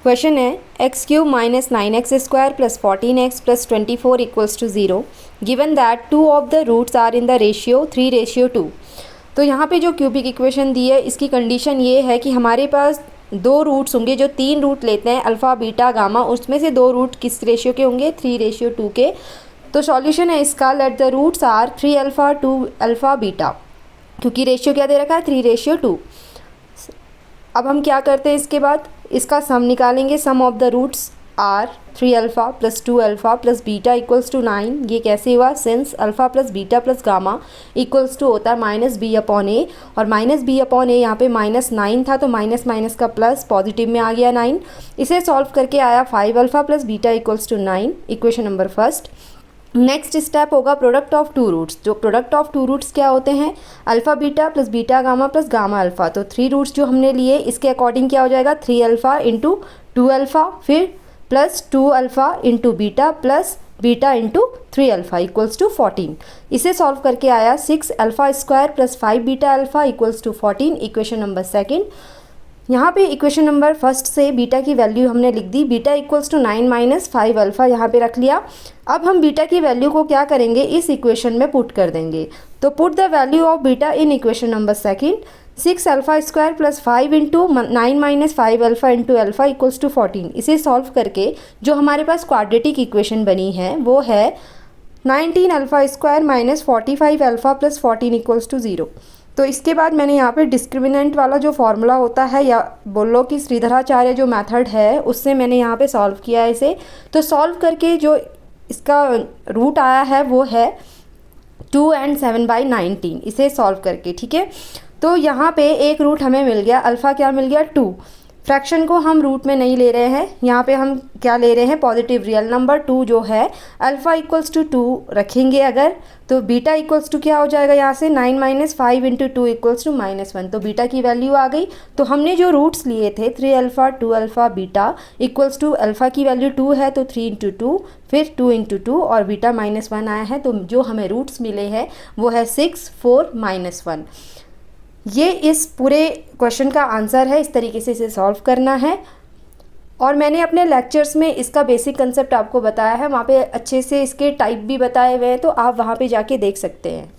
Question है x cube minus 9x² plus 14x plus 24 equals to 0 given that 2 of the roots are in the ratio 3:2। तो यहाँ पे जो cubic equation दी है इसकी कंडीशन ये है कि हमारे पास दो रूट्स होंगे, जो 3 रूट लेते हैं अल्फ़ा बीटा गामा, उसमें से 2 रूट किस रेशियो के होंगे, 3:2 के। तो सॉल्यूशन है इसका, let the roots are 3 alpha 2 alpha beta, क्योंकि रेशियो क्या दे रखा है, 3:2। अब हम क्या करते हैं, इसके बाद इसका सम निकालेंगे। Sum of the roots are 3 alpha plus 2 alpha plus beta equals to 9। ये कैसे हुआ, since alpha plus beta plus gamma equals to होता है -b/a, और -b/a यहाँ पे -9 था, तो माइनस माइनस का प्लस पॉजिटिव में आ गया 9। इसे सॉल्व करके आया 5 alpha plus beta equals to 9, equation number first. Next step होगा प्रोडक्ट ऑफ टू रूट्स। जो प्रोडक्ट ऑफ टू रूट्स क्या होते हैं, alpha beta plus beta gamma plus gamma alpha. तो 3 रूट्स जो हमने लिए इसके अकॉर्डिंग क्या हो जाएगा, 3 अल्फ़ा इंटू 2 अल्फ़ा, फिर plus 2 alpha into beta plus beta into 3 alpha equals to 14। इसे सॉल्व करके आया 6 alpha square plus 5 beta alpha equals to 14, equation number second. यहाँ पे इक्वेशन नंबर फर्स्ट से बीटा की वैल्यू हमने लिख दी, beta equals to 9 minus 5 alpha यहाँ पे रख लिया। अब हम बीटा की वैल्यू को क्या करेंगे, इस इक्वेशन में पुट कर देंगे। तो put the value of beta in equation number second. 6 alpha square plus 5 into 9 minus 5 alpha into alpha equals to 14। इसे सॉल्व करके जो हमारे पास क्वाड्रेटिक इक्वेशन बनी है वो है 19 alpha square minus 45 alpha plus 14 equals to 0। तो इसके बाद मैंने यहाँ पे डिस्क्रिमिनेंट वाला जो फॉर्मूला होता है, या बोलो कि श्रीधराचार्य जो मेथड है, उससे मैंने यहाँ पे सॉल्व किया है इसे। तो सॉल्व करके जो इसका रूट आया है वो है 2 and 7/19, इसे सॉल्व करके, ठीक है। तो यहाँ पे एक रूट हमें मिल गया, अल्फ़ा क्या मिल गया, 2। फ्रैक्शन को हम रूट में नहीं ले रहे हैं, यहाँ पे हम क्या ले रहे हैं, पॉजिटिव रियल नंबर 2 जो है। अल्फ़ा इक्वल्स टू 2 रखेंगे अगर, तो बीटा इक्वल्स टू क्या हो जाएगा, यहाँ से 9 माइनस 5 इंटू 2 इक्वल्स टू -1। तो बीटा की वैल्यू आ गई। तो हमने जो रूट्स लिए थे 3 alpha 2 alpha beta equals to, alpha की वैल्यू 2 है तो 3 इंटू 2, फिर 2 इंटू 2, और बीटा -1 आया है। तो जो हमें रूट्स मिले हैं वो है 6 4 -1। ये इस पूरे क्वेश्चन का आंसर है। इस तरीके से इसे सॉल्व करना है। और मैंने अपने लेक्चर्स में इसका बेसिक कंसेप्ट आपको बताया है, वहाँ पे अच्छे से इसके टाइप भी बताए हुए हैं, तो आप वहाँ पे जाके देख सकते हैं।